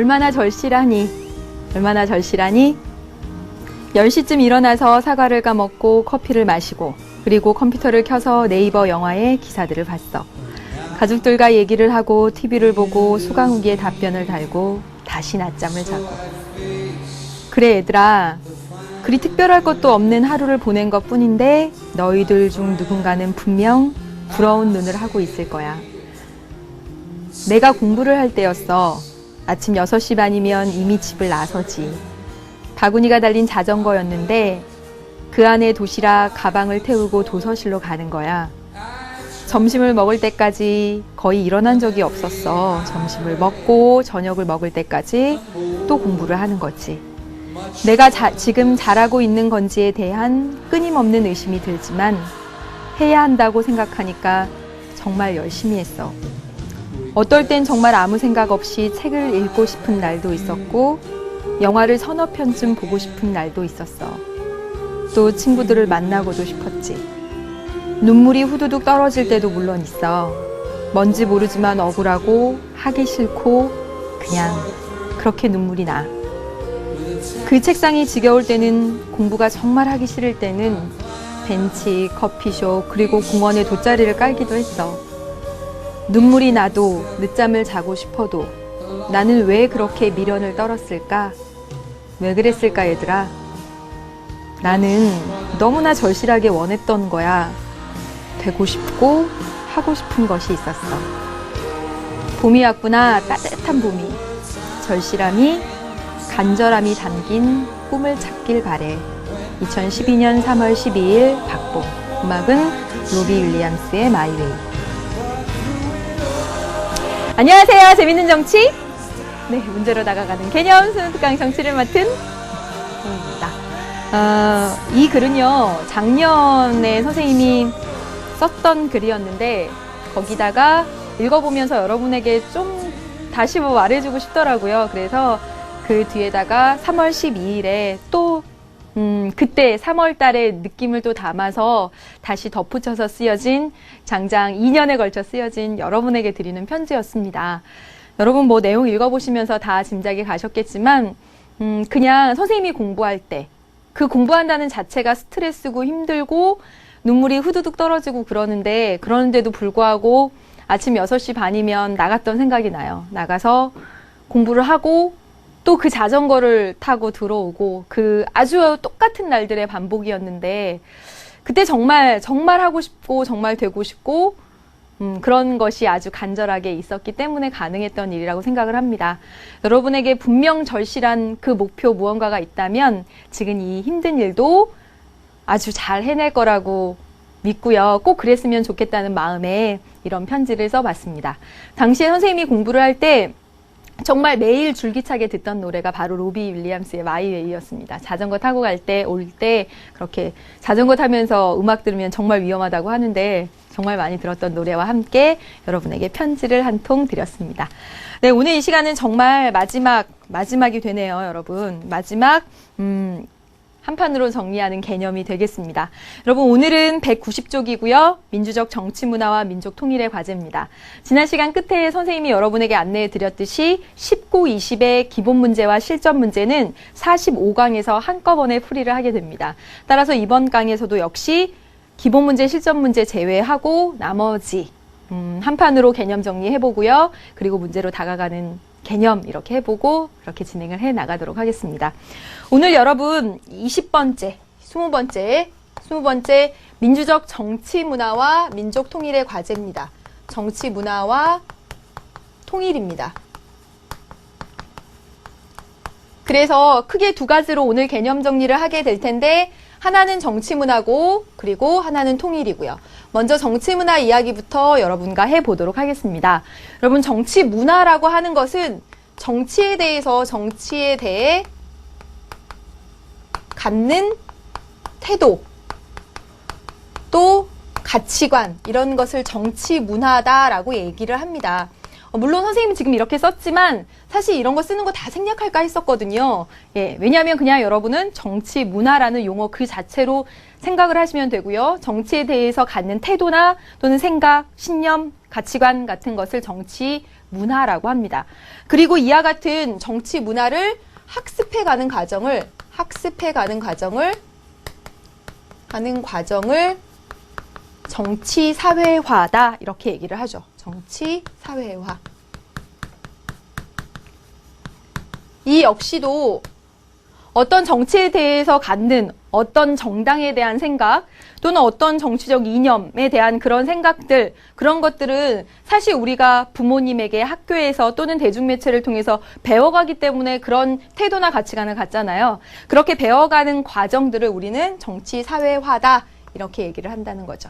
얼마나 절실하니? 얼마나 절실하니? 10시쯤 일어나서 사과를 까먹고 커피를 마시고 그리고 컴퓨터를 켜서 네이버 영화의 기사들을 봤어. 가족들과 얘기를 하고 TV를 보고 수강 후기에 답변을 달고 다시 낮잠을 자고. 그래 얘들아, 그리 특별할 것도 없는 하루를 보낸 것뿐인데 너희들 중 누군가는 분명 부러운 눈을 하고 있을 거야. 내가 공부를 할 때였어. 아침 6시 반이면 이미 집을 나서지. 바구니가 달린 자전거였는데 그 안에 도시락, 가방을 태우고 도서실로 가는 거야. 점심을 먹을 때까지 거의 일어난 적이 없었어. 점심을 먹고 저녁을 먹을 때까지 또 공부를 하는 거지. 내가 지금 잘하고 있는 건지에 대한 끊임없는 의심이 들지만 해야 한다고 생각하니까 정말 열심히 했어. 어떨 땐 정말 아무 생각 없이 책을 읽고 싶은 날도 있었고 영화를 서너 편쯤 보고 싶은 날도 있었어. 또 친구들을 만나고도 싶었지. 눈물이 후두둑 떨어질 때도 물론 있어. 뭔지 모르지만 억울하고 하기 싫고 그냥 그렇게 눈물이 나. 그 책상이 지겨울 때는, 공부가 정말 하기 싫을 때는 벤치, 커피숍, 그리고 공원에 돗자리를 깔기도 했어. 눈물이 나도 늦잠을 자고 싶어도 나는 왜 그렇게 미련을 떨었을까? 왜 그랬을까 얘들아? 나는 너무나 절실하게 원했던 거야. 되고 싶고 하고 싶은 것이 있었어. 봄이 왔구나. 따뜻한 봄이. 절실함이, 간절함이 담긴 꿈을 찾길 바래. 2012년 3월 12일 박봄. 음악은 로비 윌리엄스의 마이 웨이. 안녕하세요. 재밌는 정치? 네, 문제로 다가가는 개념 수능 특강 정치를 맡은 입니다. 이 글은요, 작년에 선생님이 썼던 글이었는데 거기다가 읽어보면서 여러분에게 좀 다시 말해주고 싶더라고요. 그래서 그 뒤에다가 3월 12일에 또 그때 3월 달의 느낌을 또 담아서 다시 덧붙여서 쓰여진, 장장 2년에 걸쳐 쓰여진 여러분에게 드리는 편지였습니다. 여러분 뭐 내용 읽어보시면서 다 짐작이 가셨겠지만 그냥 선생님이 공부할 때 그 공부한다는 자체가 스트레스고 힘들고 눈물이 후두둑 떨어지고 그러는데도 불구하고 아침 6시 반이면 나갔던 생각이 나요. 나가서 공부를 하고 또 그 자전거를 타고 들어오고, 그 아주 똑같은 날들의 반복이었는데 그때 정말 하고 싶고 정말 되고 싶고 그런 것이 아주 간절하게 있었기 때문에 가능했던 일이라고 생각을 합니다. 여러분에게 분명 절실한 그 목표 무언가가 있다면 지금 이 힘든 일도 아주 잘 해낼 거라고 믿고요. 꼭 그랬으면 좋겠다는 마음에 이런 편지를 써봤습니다. 당시에 선생님이 공부를 할 때 정말 매일 줄기차게 듣던 노래가 바로 로비 윌리엄스의 마이 웨이였습니다. 자전거 타고 갈 때, 올 때 그렇게 자전거 타면서 음악 들으면 정말 위험하다고 하는데 정말 많이 들었던 노래와 함께 여러분에게 편지를 한 통 드렸습니다. 네, 오늘 이 시간은 정말 마지막이 되네요, 여러분. 마지막 한 판으로 정리하는 개념이 되겠습니다. 여러분, 오늘은 190쪽이고요. 민주적 정치 문화와 민족 통일의 과제입니다. 지난 시간 끝에 선생님이 여러분에게 안내해 드렸듯이 19, 20의 기본 문제와 실전 문제는 45강에서 한꺼번에 풀이를 하게 됩니다. 따라서 이번 강에서도 역시 기본 문제, 실전 문제 제외하고 나머지 한 판으로 개념 정리해보고요. 그리고 문제로 다가가는 개념 이렇게 해보고 그렇게 진행을 해 나가도록 하겠습니다. 오늘 여러분 20번째 민주적 정치 문화와 민족 통일의 과제입니다. 정치 문화와 통일입니다. 그래서 크게 두 가지로 오늘 개념 정리를 하게 될 텐데, 하나는 정치 문화고 그리고 하나는 통일이고요. 먼저 정치 문화 이야기부터 여러분과 해보도록 하겠습니다. 여러분, 정치 문화라고 하는 것은 정치에 대해 갖는 태도, 또 가치관, 이런 것을 정치 문화다라고 얘기를 합니다. 물론 선생님이 지금 이렇게 썼지만 사실 이런 거 쓰는 거 다 생략할까 했었거든요. 예, 왜냐하면 그냥 여러분은 정치 문화라는 용어 그 자체로 생각을 하시면 되고요. 정치에 대해서 갖는 태도나 또는 생각, 신념, 가치관 같은 것을 정치 문화라고 합니다. 그리고 이와 같은 정치 문화를 학습해가는 과정을 정치 사회화다 이렇게 얘기를 하죠. 정치 사회화. 이 역시도 어떤 정치에 대해서 갖는 어떤 정당에 대한 생각 또는 어떤 정치적 이념에 대한 그런 생각들, 그런 것들은 사실 우리가 부모님에게 학교에서 또는 대중매체를 통해서 배워가기 때문에 그런 태도나 가치관을 갖잖아요. 그렇게 배워가는 과정들을 우리는 정치 사회화다 이렇게 얘기를 한다는 거죠.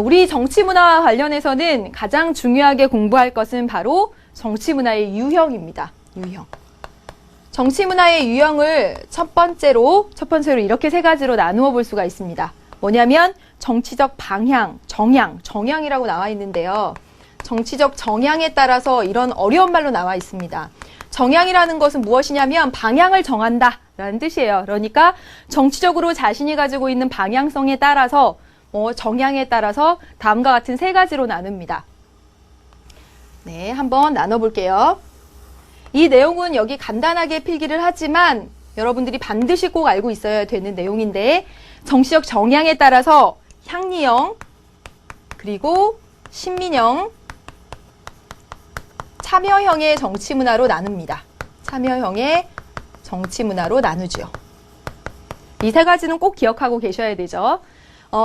우리 정치 문화와 관련해서는 가장 중요하게 공부할 것은 바로 정치 문화의 유형입니다. 유형. 정치 문화의 유형을 첫 번째로 이렇게 세 가지로 나누어 볼 수가 있습니다. 뭐냐면 정치적 방향, 정향이라고 나와 있는데요. 정치적 정향에 따라서 이런 어려운 말로 나와 있습니다. 정향이라는 것은 무엇이냐면 방향을 정한다 라는 뜻이에요. 그러니까 정치적으로 자신이 가지고 있는 방향성에 따라서 정향에 따라서 다음과 같은 세 가지로 나눕니다. 네, 한번 나눠볼게요. 이 내용은 여기 간단하게 필기를 하지만 여러분들이 반드시 꼭 알고 있어야 되는 내용인데 정치적 정향에 따라서 향리형, 그리고 신민형, 참여형의 정치 문화로 나눕니다. 참여형의 정치 문화로 나누죠. 이 세 가지는 꼭 기억하고 계셔야 되죠.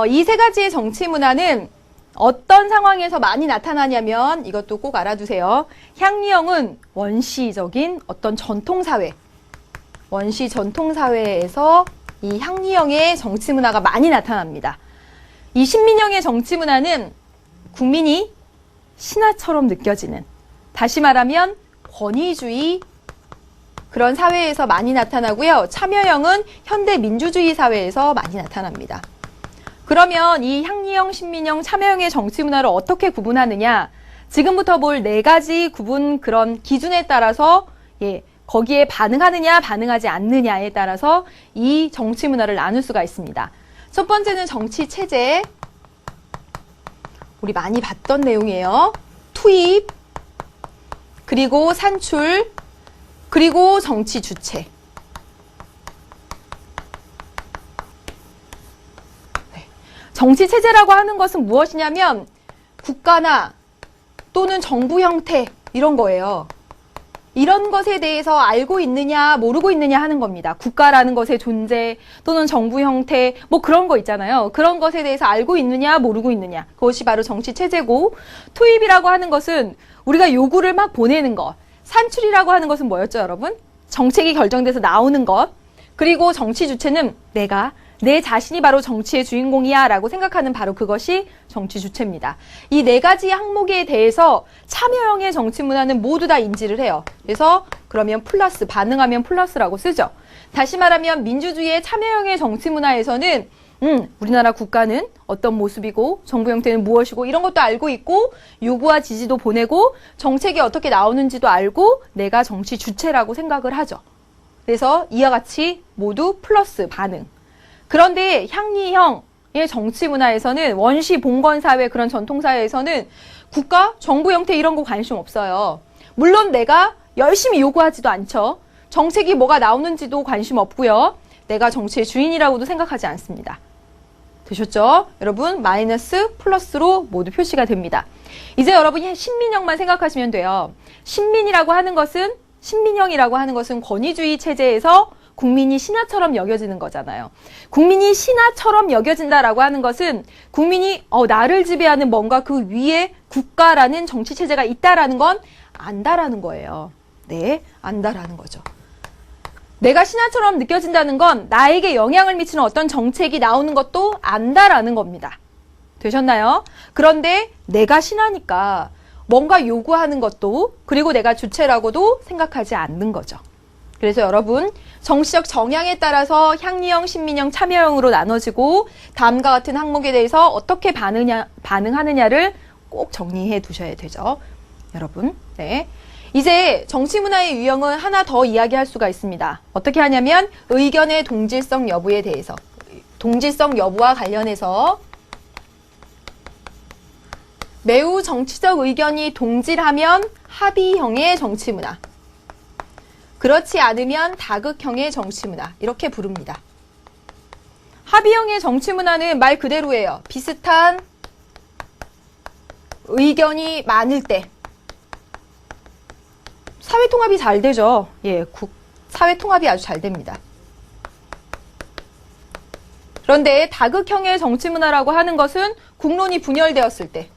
이 세 가지의 정치 문화는 어떤 상황에서 많이 나타나냐면 이것도 꼭 알아두세요. 향리형은 원시적인 어떤 전통사회, 원시 전통사회에서 이 향리형의 정치 문화가 많이 나타납니다. 이 신민형의 정치 문화는 국민이 신하처럼 느껴지는, 다시 말하면 권위주의 그런 사회에서 많이 나타나고요. 참여형은 현대 민주주의 사회에서 많이 나타납니다. 그러면 이 향리형, 신민형, 참여형의 정치 문화를 어떻게 구분하느냐? 지금부터 볼 네 가지 구분 그런 기준에 따라서 거기에 반응하느냐, 반응하지 않느냐에 따라서 이 정치 문화를 나눌 수가 있습니다. 첫 번째는 정치 체제. 우리 많이 봤던 내용이에요. 투입, 그리고 산출, 그리고 정치 주체. 정치 체제라고 하는 것은 무엇이냐면 국가나 또는 정부 형태 이런 거예요. 이런 것에 대해서 알고 있느냐 모르고 있느냐 하는 겁니다. 국가라는 것의 존재 또는 정부 형태 뭐 그런 거 있잖아요. 그런 것에 대해서 알고 있느냐 모르고 있느냐. 그것이 바로 정치 체제고, 투입이라고 하는 것은 우리가 요구를 막 보내는 것. 산출이라고 하는 것은 뭐였죠, 여러분? 정책이 결정돼서 나오는 것. 그리고 정치 주체는 내 자신이 바로 정치의 주인공이야 라고 생각하는 바로 그것이 정치 주체입니다. 이 네 가지 항목에 대해서 참여형의 정치 문화는 모두 다 인지를 해요. 그래서 그러면 플러스, 반응하면 플러스라고 쓰죠. 다시 말하면 민주주의의 참여형의 정치 문화에서는 우리나라 국가는 어떤 모습이고 정부 형태는 무엇이고 이런 것도 알고 있고 요구와 지지도 보내고 정책이 어떻게 나오는지도 알고 내가 정치 주체라고 생각을 하죠. 그래서 이와 같이 모두 플러스 반응. 그런데 향리형의 정치 문화에서는 원시 봉건 사회 그런 전통 사회에서는 국가, 정부 형태 이런 거 관심 없어요. 물론 내가 열심히 요구하지도 않죠. 정책이 뭐가 나오는지도 관심 없고요. 내가 정치의 주인이라고도 생각하지 않습니다. 되셨죠? 여러분 마이너스 플러스로 모두 표시가 됩니다. 이제 여러분이 신민형만 생각하시면 돼요. 신민이라고 하는 것은 신민형이라고 하는 것은 권위주의 체제에서 국민이 신하처럼 여겨지는 거잖아요. 국민이 신하처럼 여겨진다라고 하는 것은 국민이 나를 지배하는 뭔가 그 위에 국가라는 정치체제가 있다라는 건 안다라는 거예요. 네, 안다라는 거죠. 내가 신하처럼 느껴진다는 건 나에게 영향을 미치는 어떤 정책이 나오는 것도 안다라는 겁니다. 되셨나요? 그런데 내가 신하니까 뭔가 요구하는 것도 그리고 내가 주체라고도 생각하지 않는 거죠. 그래서 여러분 정치적 정향에 따라서 향리형, 신민형, 참여형으로 나눠지고 다음과 같은 항목에 대해서 어떻게 반응하느냐를 꼭 정리해 두셔야 되죠. 여러분, 네. 이제 정치 문화의 유형은 하나 더 이야기할 수가 있습니다. 어떻게 하냐면 의견의 동질성 여부에 대해서, 동질성 여부와 관련해서 매우 정치적 의견이 동질하면 합의형의 정치문화. 그렇지 않으면 다극형의 정치문화. 이렇게 부릅니다. 합의형의 정치문화는 말 그대로예요. 비슷한 의견이 많을 때 사회통합이 잘 되죠. 예, 사회통합이 아주 잘 됩니다. 그런데 다극형의 정치문화라고 하는 것은 국론이 분열되었을 때.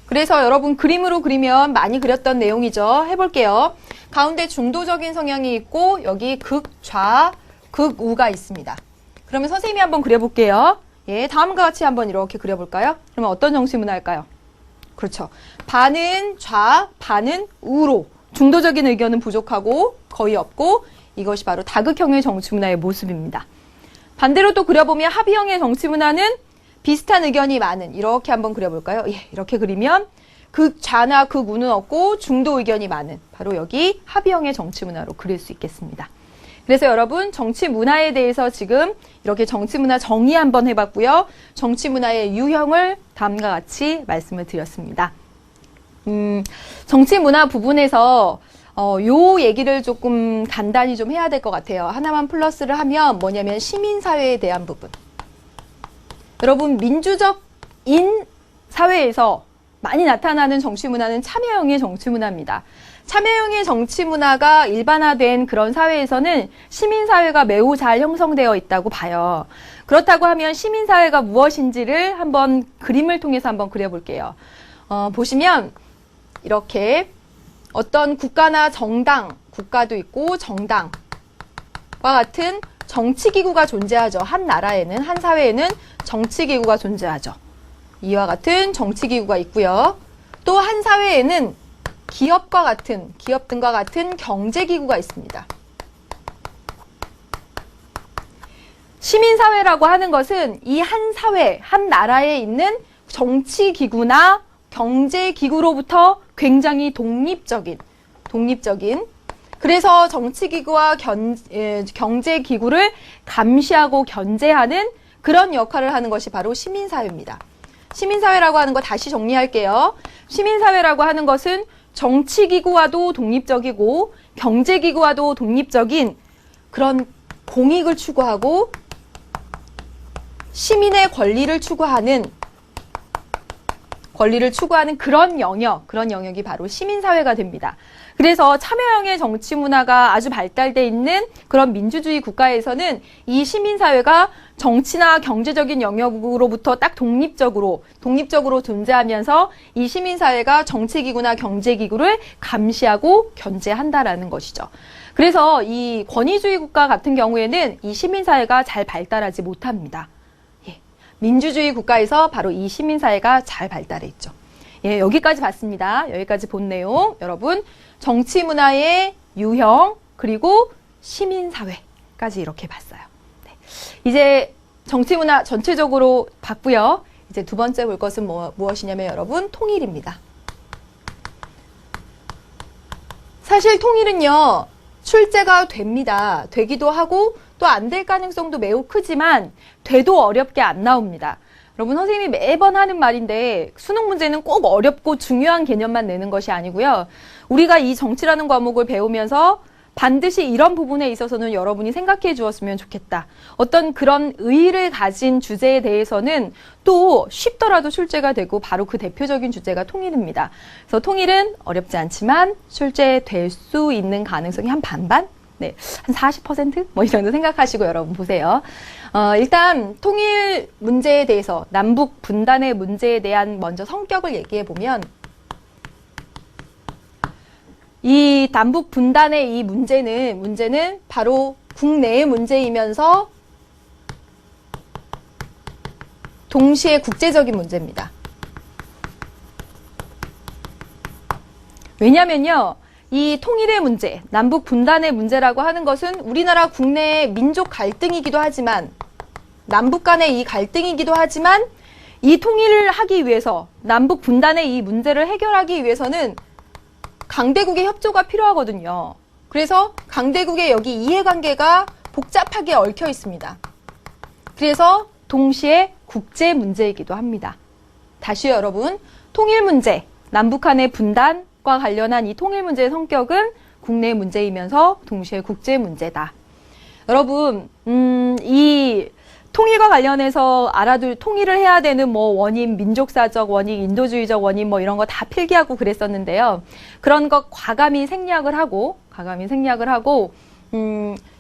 그래서 여러분 그림으로 그리면 많이 그렸던 내용이죠. 해볼게요. 가운데 중도적인 성향이 있고 여기 극좌, 극우가 있습니다. 그러면 선생님이 한번 그려볼게요. 예, 다음과 같이 한번 이렇게 그려볼까요? 그러면 어떤 정치문화일까요? 그렇죠. 반은 좌, 반은 우로 중도적인 의견은 부족하고 거의 없고 이것이 바로 다극형의 정치문화의 모습입니다. 반대로 또 그려보면 합의형의 정치문화는 비슷한 의견이 많은 이렇게 한번 그려볼까요? 예, 이렇게 그리면 극좌나 극우는 없고 중도 의견이 많은 바로 여기 합의형의 정치문화로 그릴 수 있겠습니다. 그래서 여러분 정치문화에 대해서 지금 이렇게 정치문화 정의 한번 해봤고요. 정치문화의 유형을 다음과 같이 말씀을 드렸습니다. 정치문화 부분에서 요 얘기를 조금 간단히 좀 해야 될 것 같아요. 하나만 플러스를 하면 뭐냐면 시민사회에 대한 부분. 여러분 민주적인 사회에서 많이 나타나는 정치문화는 참여형의 정치문화입니다. 참여형의 정치문화가 일반화된 그런 사회에서는 시민사회가 매우 잘 형성되어 있다고 봐요. 그렇다고 하면 시민사회가 무엇인지를 한번 그림을 통해서 한번 그려볼게요. 보시면 이렇게 어떤 국가나 정당, 국가도 있고 정당과 같은 정치기구가 존재하죠. 한 나라에는, 한 사회에는 정치기구가 존재하죠. 이와 같은 정치기구가 있고요. 또 한 사회에는 기업 등과 같은 경제기구가 있습니다. 시민사회라고 하는 것은 이 한 사회, 한 나라에 있는 정치기구나 경제기구로부터 굉장히 독립적인 그래서 정치기구와 경제기구를 감시하고 견제하는 그런 역할을 하는 것이 바로 시민사회입니다. 시민사회라고 하는 거 다시 정리할게요. 시민사회라고 하는 것은 정치기구와도 독립적이고 경제기구와도 독립적인 그런 공익을 추구하고 시민의 권리를 추구하는 그런 영역이 바로 시민사회가 됩니다. 그래서 참여형의 정치문화가 아주 발달돼 있는 그런 민주주의 국가에서는 이 시민사회가 정치나 경제적인 영역으로부터 딱 독립적으로 존재하면서 이 시민사회가 정치기구나 경제기구를 감시하고 견제한다라는 것이죠. 그래서 이 권위주의 국가 같은 경우에는 이 시민사회가 잘 발달하지 못합니다. 민주주의 국가에서 바로 이 시민사회가 잘 발달해 있죠. 예, 여기까지 봤습니다. 여기까지 본 내용 여러분 정치문화의 유형 그리고 시민사회까지 이렇게 봤어요. 네. 이제 정치문화 전체적으로 봤고요. 이제 두 번째 볼 것은 무엇이냐면 여러분 통일입니다. 사실 통일은요. 출제가 됩니다. 되기도 하고 또 안 될 가능성도 매우 크지만 돼도 어렵게 안 나옵니다. 여러분 선생님이 매번 하는 말인데 수능 문제는 꼭 어렵고 중요한 개념만 내는 것이 아니고요. 우리가 이 정치라는 과목을 배우면서 반드시 이런 부분에 있어서는 여러분이 생각해 주었으면 좋겠다. 어떤 그런 의의를 가진 주제에 대해서는 또 쉽더라도 출제가 되고 바로 그 대표적인 주제가 통일입니다. 그래서 통일은 어렵지 않지만 출제될 수 있는 가능성이 한 반반? 네, 한 40%? 뭐 이 정도 생각하시고 여러분 보세요. 일단 통일 문제에 대해서 남북 분단의 문제에 대한 먼저 성격을 얘기해 보면 이 남북 분단의 이 문제는 바로 국내의 문제이면서 동시에 국제적인 문제입니다. 왜냐면요. 이 통일의 문제, 남북 분단의 문제라고 하는 것은 우리나라 국내의 민족 갈등이기도 하지만 남북 간의 이 갈등이기도 하지만 이 통일을 하기 위해서 남북 분단의 이 문제를 해결하기 위해서는 강대국의 협조가 필요하거든요. 그래서 강대국의 여기 이해관계가 복잡하게 얽혀 있습니다. 그래서 동시에 국제 문제이기도 합니다. 다시 여러분, 통일 문제, 남북한의 분단과 관련한 이 통일 문제의 성격은 국내 문제이면서 동시에 국제 문제다. 여러분, 이 통일과 관련해서 통일을 해야 되는 뭐 원인, 민족사적 원인, 인도주의적 원인 뭐 이런 거 다 필기하고 그랬었는데요. 그런 것 과감히 생략을 하고,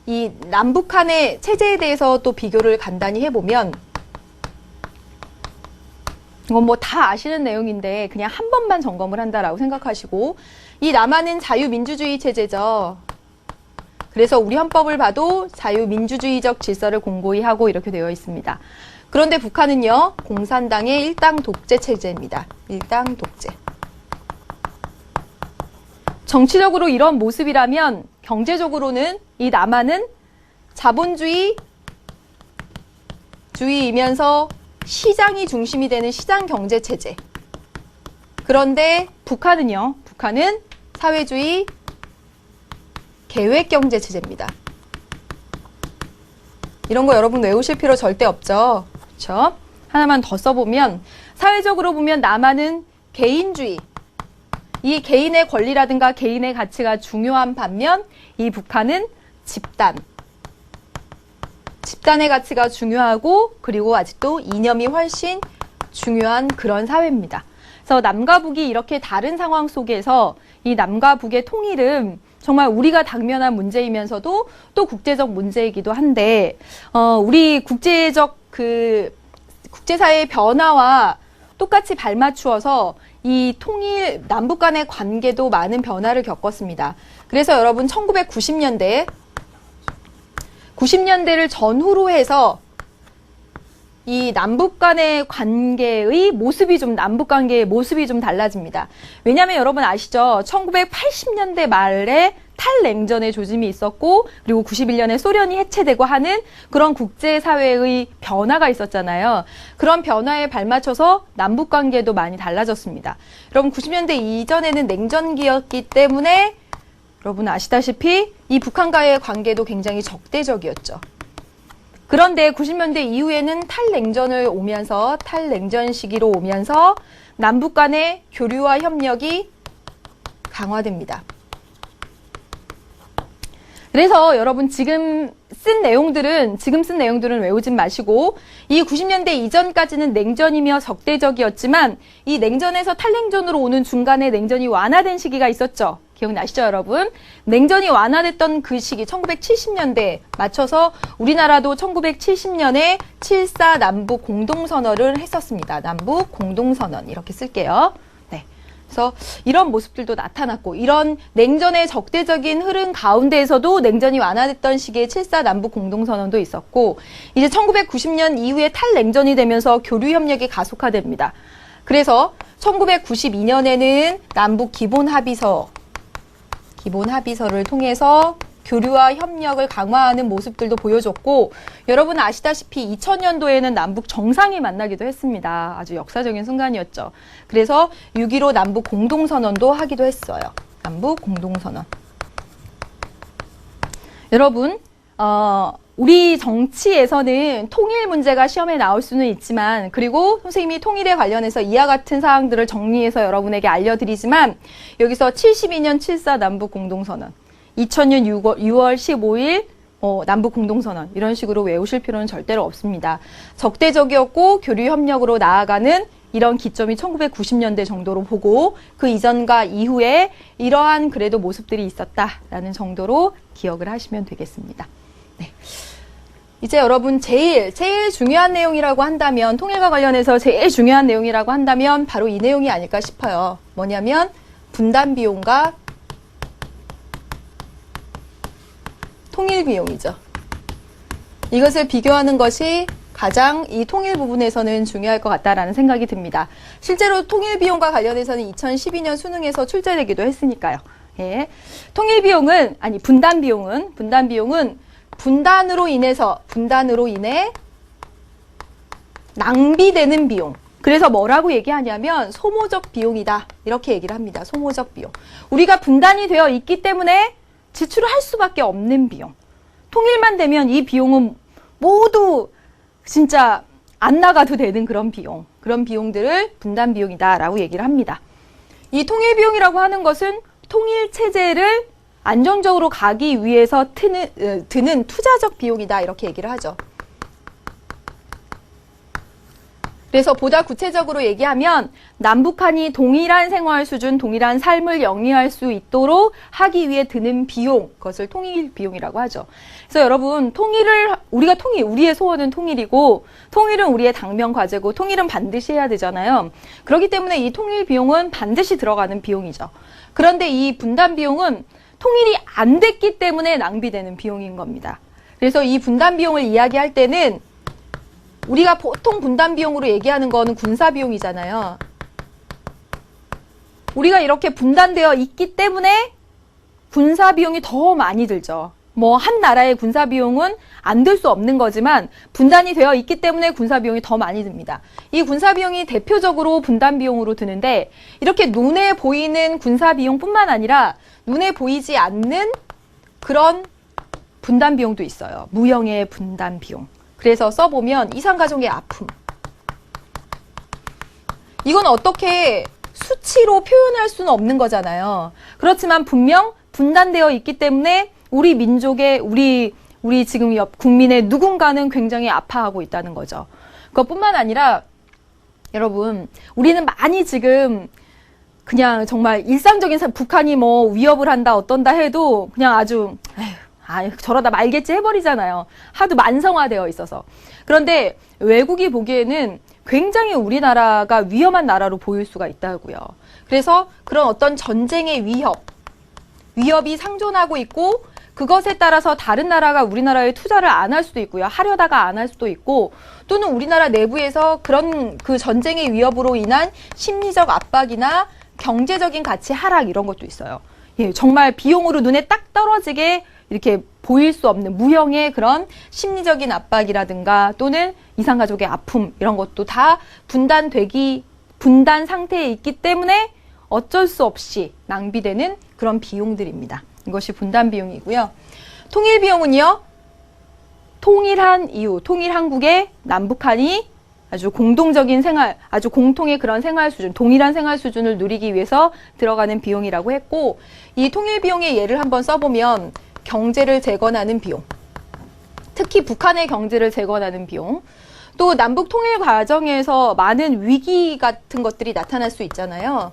이 남북한의 체제에 대해서 또 비교를 간단히 해보면, 이건 뭐 다 아시는 내용인데 그냥 한 번만 점검을 한다라고 생각하시고, 이 남한은 자유민주주의 체제죠. 그래서 우리 헌법을 봐도 자유민주주의적 질서를 공고히 하고 이렇게 되어 있습니다. 그런데 북한은요, 공산당의 일당 독재 체제입니다. 일당 독재. 정치적으로 이런 모습이라면 경제적으로는 이 남한은 자본주의이면서 시장이 중심이 되는 시장 경제 체제. 그런데 북한은요, 북한은 사회주의 계획 경제 체제입니다. 이런 거 여러분 외우실 필요 절대 없죠. 그렇죠? 하나만 더 써보면 사회적으로 보면 남한은 개인주의, 이 개인의 권리라든가 개인의 가치가 중요한 반면 이 북한은 집단의 가치가 중요하고 그리고 아직도 이념이 훨씬 중요한 그런 사회입니다. 그래서 남과 북이 이렇게 다른 상황 속에서 이 남과 북의 통일은 정말 우리가 당면한 문제이면서도 또 국제적 문제이기도 한데, 우리 국제사회의 변화와 똑같이 발맞추어서 이 남북 간의 관계도 많은 변화를 겪었습니다. 그래서 여러분 90년대를 전후로 해서 이 남북 간의 관계의 모습이 좀 달라집니다. 왜냐하면 여러분 아시죠? 1980년대 말에 탈냉전의 조짐이 있었고 그리고 91년에 소련이 해체되고 하는 그런 국제사회의 변화가 있었잖아요. 그런 변화에 발맞춰서 남북 관계도 많이 달라졌습니다. 여러분 90년대 이전에는 냉전기였기 때문에 여러분 아시다시피 이 북한과의 관계도 굉장히 적대적이었죠. 그런데 90년대 이후에는 탈냉전 시기로 오면서 남북 간의 교류와 협력이 강화됩니다. 그래서 여러분 지금 쓴 내용들은 외우지 마시고 이 90년대 이전까지는 냉전이며 적대적이었지만 이 냉전에서 탈냉전으로 오는 중간에 냉전이 완화된 시기가 있었죠. 기억나시죠, 여러분? 냉전이 완화됐던 그 시기 1970년대에 맞춰서 우리나라도 1970년에 7.4 남북 공동선언을 했었습니다. 남북 공동선언 이렇게 쓸게요. 네. 그래서 이런 모습들도 나타났고 이런 냉전의 적대적인 흐름 가운데에서도 냉전이 완화됐던 시기에 7.4 남북 공동선언도 있었고 이제 1990년 이후에 탈냉전이 되면서 교류협력이 가속화됩니다. 그래서 1992년에는 남북 기본합의서를 통해서 교류와 협력을 강화하는 모습들도 보여줬고 여러분 아시다시피 2000년도에는 남북 정상이 만나기도 했습니다. 아주 역사적인 순간이었죠. 그래서 6.15 남북 공동선언도 하기도 했어요. 남북 공동선언. 여러분 우리 정치에서는 통일 문제가 시험에 나올 수는 있지만 그리고 선생님이 통일에 관련해서 이와 같은 사항들을 정리해서 여러분에게 알려드리지만 여기서 72년 7.4 남북 공동선언 2000년 6월 15일 남북 공동선언 이런 식으로 외우실 필요는 절대로 없습니다. 적대적이었고 교류협력으로 나아가는 이런 기점이 1990년대 정도로 보고 그 이전과 이후에 이러한 그래도 모습들이 있었다라는 정도로 기억을 하시면 되겠습니다. 네. 이제 여러분 제일 중요한 내용이라고 한다면 통일과 관련해서 제일 중요한 내용이라고 한다면 바로 이 내용이 아닐까 싶어요. 뭐냐면 분단 비용과 통일 비용이죠. 이것을 비교하는 것이 가장 이 통일 부분에서는 중요할 것 같다라는 생각이 듭니다. 실제로 통일 비용과 관련해서는 2012년 수능에서 출제되기도 했으니까요. 예. 분단 비용은 분단으로 인해 낭비되는 비용. 그래서 뭐라고 얘기하냐면 소모적 비용이다. 이렇게 얘기를 합니다. 소모적 비용. 우리가 분단이 되어 있기 때문에 지출을 할 수밖에 없는 비용. 통일만 되면 이 비용은 모두 진짜 안 나가도 되는 그런 비용들을 분단 비용이다라고 얘기를 합니다. 이 통일 비용이라고 하는 것은 통일 체제를 안정적으로 가기 위해서 드는 투자적 비용이다 이렇게 얘기를 하죠. 그래서 보다 구체적으로 얘기하면 남북한이 동일한 생활 수준, 동일한 삶을 영위할 수 있도록 하기 위해 드는 비용, 그것을 통일 비용이라고 하죠. 그래서 여러분, 우리의 소원은 통일이고, 통일은 우리의 당면 과제고, 통일은 반드시 해야 되잖아요. 그렇기 때문에 이 통일 비용은 반드시 들어가는 비용이죠. 그런데 이 분단 비용은 통일이 안 됐기 때문에 낭비되는 비용인 겁니다. 그래서 이 분단 비용을 이야기할 때는 우리가 보통 분단 비용으로 얘기하는 거는 군사 비용이잖아요. 우리가 이렇게 분단되어 있기 때문에 군사 비용이 더 많이 들죠. 한 나라의 군사 비용은 안 들 수 없는 거지만 분단이 되어 있기 때문에 군사 비용이 더 많이 듭니다. 이 군사 비용이 대표적으로 분단 비용으로 드는데 이렇게 눈에 보이는 군사 비용뿐만 아니라 눈에 보이지 않는 그런 분단 비용도 있어요. 무형의 분단 비용. 그래서 써보면 이산가족의 아픔. 이건 어떻게 수치로 표현할 수는 없는 거잖아요. 그렇지만 분명 분단되어 있기 때문에 우리 민족의, 우리 지금 옆 국민의 누군가는 굉장히 아파하고 있다는 거죠. 그것뿐만 아니라 여러분, 우리는 많이 지금 그냥 정말 일상적인 북한이 위협을 한다 어떤다 해도 그냥 아주 저러다 말겠지 해버리잖아요. 하도 만성화되어 있어서. 그런데 외국이 보기에는 굉장히 우리나라가 위험한 나라로 보일 수가 있다고요. 그래서 그런 어떤 전쟁의 위협이 상존하고 있고 그것에 따라서 다른 나라가 우리나라에 투자를 안 할 수도 있고요. 하려다가 안 할 수도 있고 또는 우리나라 내부에서 그런 그 전쟁의 위협으로 인한 심리적 압박이나 경제적인 가치 하락 이런 것도 있어요. 예, 정말 비용으로 눈에 딱 떨어지게 이렇게 보일 수 없는 무형의 그런 심리적인 압박이라든가 또는 이산가족의 아픔 이런 것도 다 분단 상태에 있기 때문에 어쩔 수 없이 낭비되는 그런 비용들입니다. 이것이 분단 비용이고요. 통일 비용은요. 통일한 이후, 통일한국의 남북한이 아주 공동적인 생활, 아주 공통의 그런 생활 수준, 동일한 생활 수준을 누리기 위해서 들어가는 비용이라고 했고 이 통일 비용의 예를 한번 써보면 경제를 재건하는 비용, 특히 북한의 경제를 재건하는 비용, 또 남북 통일 과정에서 많은 위기 같은 것들이 나타날 수 있잖아요.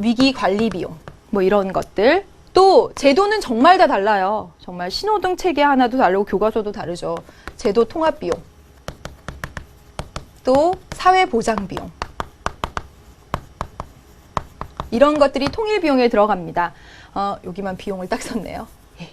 위기 관리 비용, 이런 것들. 또 제도는 정말 다 달라요. 정말 신호등 체계 하나도 다르고 교과서도 다르죠. 제도 통합 비용, 또 사회 보장 비용. 이런 것들이 통일 비용에 들어갑니다. 여기만 비용을 딱 썼네요. 예.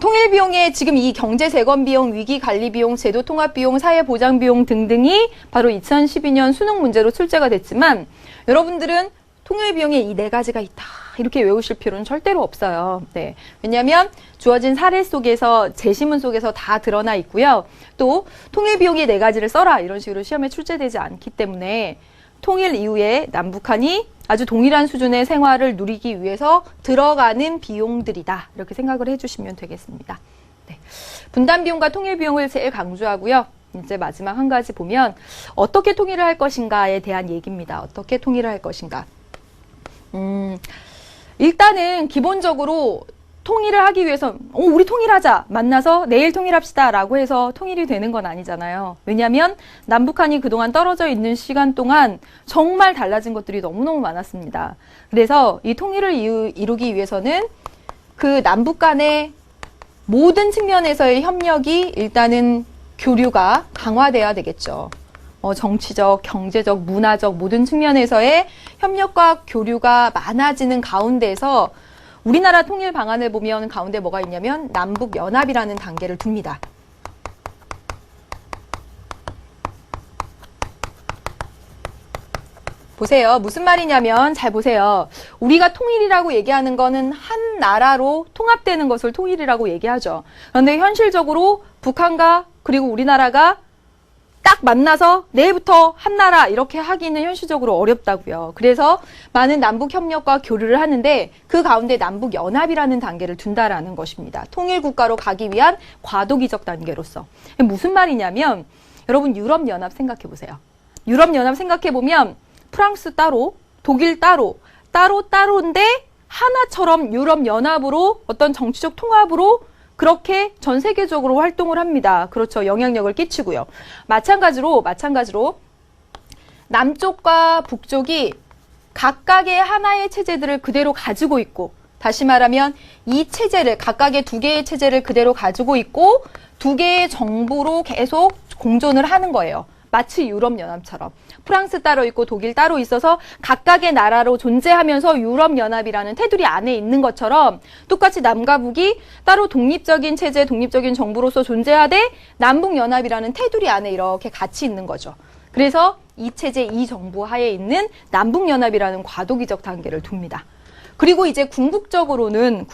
통일 비용에 지금 이 경제 재건 비용, 위기 관리 비용, 제도 통합 비용, 사회 보장 비용 등등이 바로 2012년 수능 문제로 출제가 됐지만 여러분들은 통일 비용에 이 네 가지가 있다. 이렇게 외우실 필요는 절대로 없어요. 네. 왜냐하면 주어진 사례 속에서, 제시문 속에서 다 드러나 있고요. 또 통일 비용의 네 가지를 써라. 이런 식으로 시험에 출제되지 않기 때문에 통일 이후에 남북한이 아주 동일한 수준의 생활을 누리기 위해서 들어가는 비용들이다. 이렇게 생각을 해주시면 되겠습니다. 네. 분단 비용과 통일 비용을 제일 강조하고요. 이제 마지막 한 가지 보면 어떻게 통일을 할 것인가에 대한 얘기입니다. 어떻게 통일을 할 것인가. 일단은 기본적으로 통일을 하기 위해서 우리 통일하자, 만나서 내일 통일합시다 라고 해서 통일이 되는 건 아니잖아요. 왜냐하면 남북한이 그동안 떨어져 있는 시간 동안 정말 달라진 것들이 너무너무 많았습니다. 그래서 이 통일을 이루기 위해서는 그 남북 간의 모든 측면에서의 협력이 일단은 교류가 강화돼야 되겠죠. 정치적, 경제적, 문화적 모든 측면에서의 협력과 교류가 많아지는 가운데서 우리나라 통일 방안을 보면 가운데 뭐가 있냐면 남북연합이라는 단계를 둡니다. 보세요. 무슨 말이냐면 잘 보세요. 우리가 통일이라고 얘기하는 거는 한 나라로 통합되는 것을 통일이라고 얘기하죠. 그런데 현실적으로 북한과 그리고 우리나라가 딱 만나서 내일부터 한나라 이렇게 하기는 현실적으로 어렵다고요. 그래서 많은 남북협력과 교류를 하는데 그 가운데 남북연합이라는 단계를 둔다라는 것입니다. 통일국가로 가기 위한 과도기적 단계로서. 무슨 말이냐면 여러분 유럽연합 생각해 보세요. 유럽연합 생각해 보면 프랑스 따로, 독일 따로인데 하나처럼 유럽연합으로 어떤 정치적 통합으로 그렇게 전 세계적으로 활동을 합니다. 그렇죠. 영향력을 끼치고요. 마찬가지로 남쪽과 북쪽이 각각의 하나의 체제들을 그대로 가지고 있고, 다시 말하면 이 체제를, 각각의 두 개의 체제를 그대로 가지고 있고 두 개의 정부로 계속 공존을 하는 거예요. 마치 유럽연합처럼. 프랑스 따로 있고 독일 따로 있어서 각각의 나라로 존재하면서 유럽연합이라는 테두리 안에 있는 것처럼 똑같이 남과 북이 따로 독립적인 체제, 독립적인 정부로서 존재하되 남북연합이라는 테두리 안에 이렇게 같이 있는 거죠. 그래서 이 체제, 이 정부 하에 있는 남북연합이라는 과도기적 단계를 둡니다. 그리고 이제 궁극적으로는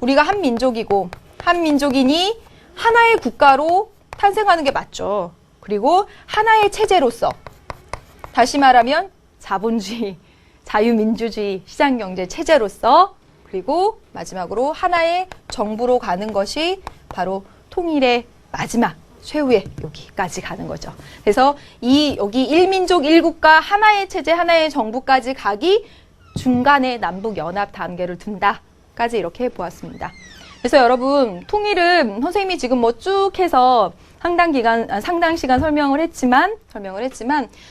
우리가 한민족이고 한민족이니 하나의 국가로 탄생하는 게 맞죠. 그리고 하나의 체제로서, 다시 말하면 자본주의, 자유민주주의, 시장경제 체제로서, 그리고 마지막으로 하나의 정부로 가는 것이 바로 통일의 마지막 최후의 여기까지 가는 거죠. 그래서 여기 일민족 일국가 하나의 체제, 하나의 정부까지 가기 중간에 남북연합 단계를 둔다까지 이렇게 보았습니다. 그래서 여러분 통일은 선생님이 지금 뭐 쭉 해서 상당 시간 설명을 했지만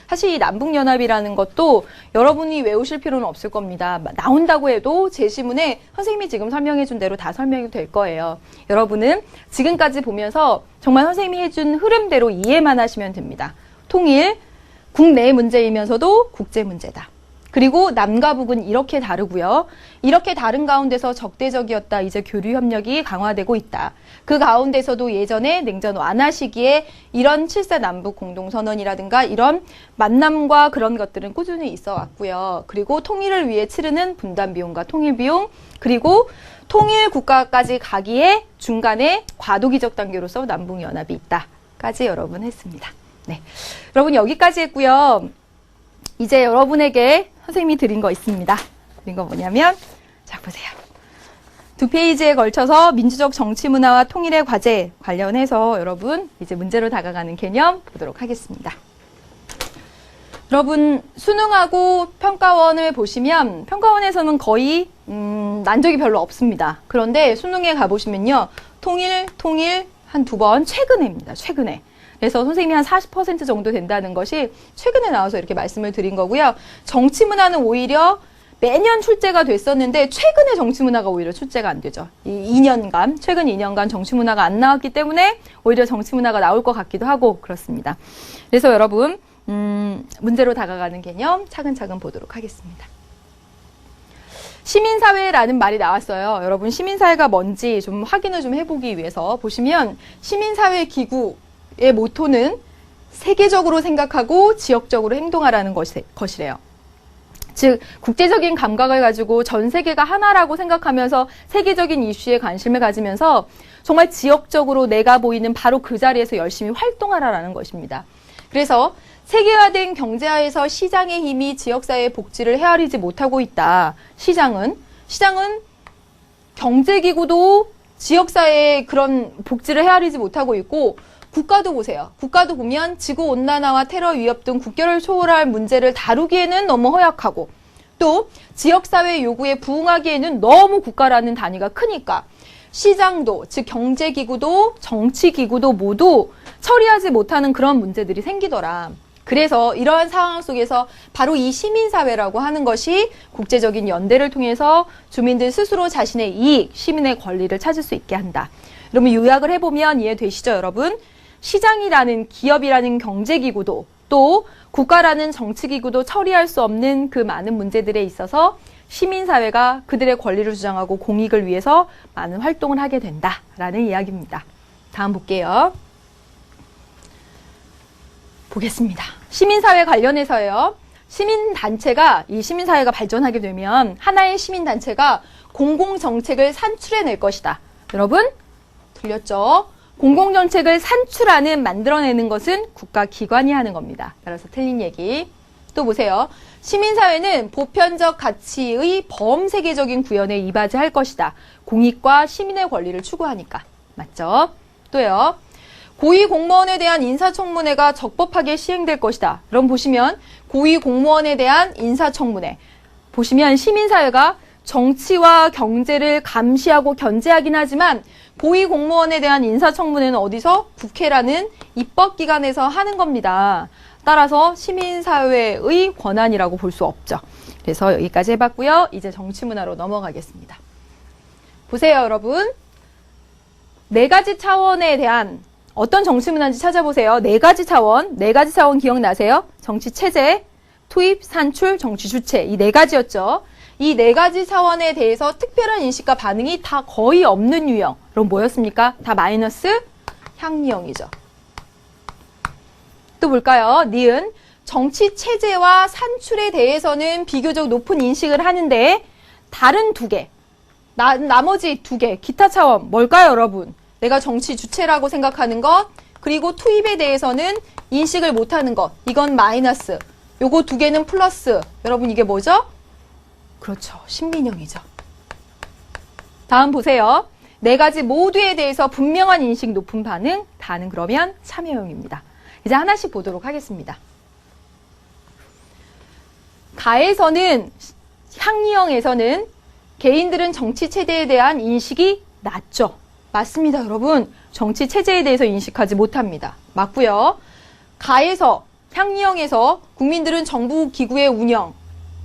사실 이 남북연합이라는 것도 여러분이 외우실 필요는 없을 겁니다. 나온다고 해도 제시문에 선생님이 지금 설명해준 대로 다 설명이 될 거예요. 여러분은 지금까지 보면서 정말 선생님이 해준 흐름대로 이해만 하시면 됩니다. 통일, 국내 문제이면서도 국제 문제다. 그리고 남과 북은 이렇게 다르고요. 이렇게 다른 가운데서 적대적이었다. 이제 교류 협력이 강화되고 있다. 그 가운데서도 예전에 냉전 완화 시기에 이런 7사 남북 공동선언이라든가 이런 만남과 그런 것들은 꾸준히 있어 왔고요. 그리고 통일을 위해 치르는 분담 비용과 통일 비용, 그리고 통일 국가까지 가기에 중간에 과도기적 단계로서 남북연합이 있다까지 여러분 했습니다. 네, 여러분 여기까지 했고요. 이제 여러분에게 선생님이 드린 거 있습니다. 드린 거 뭐냐면, 자 보세요. 2페이지에 걸쳐서 민주적 정치 문화와 통일의 과제 관련해서 여러분 이제 문제로 다가가는 개념 보도록 하겠습니다. 여러분 수능하고 평가원을 보시면 평가원에서는 거의 난적이 별로 없습니다. 그런데 수능에 가보시면요. 통일 한 2번 최근에입니다. 최근에. 그래서 선생님이 한 40% 정도 된다는 것이 최근에 나와서 이렇게 말씀을 드린 거고요. 정치문화는 오히려 매년 출제가 됐었는데 최근에 정치문화가 오히려 출제가 안 되죠. 최근 2년간 정치문화가 안 나왔기 때문에 오히려 정치문화가 나올 것 같기도 하고 그렇습니다. 그래서 여러분 문제로 다가가는 개념 차근차근 보도록 하겠습니다. 시민사회라는 말이 나왔어요. 여러분 시민사회가 뭔지 좀 확인을 좀 해보기 위해서 보시면 시민사회 기구의 모토는 세계적으로 생각하고 지역적으로 행동하라는 것이래요. 즉 국제적인 감각을 가지고 전 세계가 하나라고 생각하면서 세계적인 이슈에 관심을 가지면서 정말 지역적으로 내가 보이는 바로 그 자리에서 열심히 활동하라는 것입니다. 그래서 세계화된 경제화에서 시장의 힘이 지역사회의 복지를 헤아리지 못하고 있다. 시장은 경제기구도 지역사회의 그런 복지를 헤아리지 못하고 있고 국가도 보세요. 국가도 보면 지구온난화와 테러 위협 등 국경을 초월할 문제를 다루기에는 너무 허약하고 또 지역사회 요구에 부응하기에는 너무 국가라는 단위가 크니까 시장도, 즉 경제기구도 정치기구도 모두 처리하지 못하는 그런 문제들이 생기더라. 그래서 이러한 상황 속에서 바로 이 시민사회라고 하는 것이 국제적인 연대를 통해서 주민들 스스로 자신의 이익, 시민의 권리를 찾을 수 있게 한다. 여러분 요약을 해보면 이해되시죠, 여러분? 시장이라는 기업이라는 경제기구도 또 국가라는 정치기구도 처리할 수 없는 그 많은 문제들에 있어서 시민사회가 그들의 권리를 주장하고 공익을 위해서 많은 활동을 하게 된다라는 이야기입니다. 다음 볼게요. 보겠습니다. 시민사회 관련해서요. 이 시민사회가 발전하게 되면 하나의 시민단체가 공공정책을 산출해낼 것이다. 여러분, 들렸죠? 공공정책을 산출하는, 만들어내는 것은 국가기관이 하는 겁니다. 따라서 틀린 얘기. 또 보세요. 시민사회는 보편적 가치의 범세계적인 구현에 이바지할 것이다. 공익과 시민의 권리를 추구하니까. 맞죠? 또요. 고위공무원에 대한 인사청문회가 적법하게 시행될 것이다. 그럼 보시면 고위공무원에 대한 인사청문회. 보시면 시민사회가 정치와 경제를 감시하고 견제하긴 하지만 고위공무원에 대한 인사청문회는 어디서? 국회라는 입법기관에서 하는 겁니다. 따라서 시민사회의 권한이라고 볼 수 없죠. 그래서 여기까지 해봤고요. 이제 정치문화로 넘어가겠습니다. 보세요, 여러분. 네 가지 차원에 대한 어떤 정치문화인지 찾아보세요. 네 가지 차원 기억나세요? 정치체제, 투입, 산출, 정치주체. 이 네 가지였죠. 이 네 가지 차원에 대해서 특별한 인식과 반응이 다 거의 없는 유형. 그럼 뭐였습니까? 다 마이너스 향리형이죠. 또 볼까요? 니은. 정치체제와 산출에 대해서는 비교적 높은 인식을 하는데 다른 두 개, 나머지 두 개, 기타 차원 뭘까요, 여러분? 내가 정치 주체라고 생각하는 것, 그리고 투입에 대해서는 인식을 못하는 것. 이건 마이너스. 요거 두 개는 플러스. 여러분 이게 뭐죠? 그렇죠. 신민형이죠. 다음 보세요. 네 가지 모두에 대해서 분명한 인식, 높은 반응. 다는 그러면 참여형입니다. 이제 하나씩 보도록 하겠습니다. 가에서는, 향리형에서는 개인들은 정치체제에 대한 인식이 낮죠. 맞습니다, 여러분. 정치체제에 대해서 인식하지 못합니다. 맞고요. 가에서, 향리형에서 국민들은 정부 기구의 운영,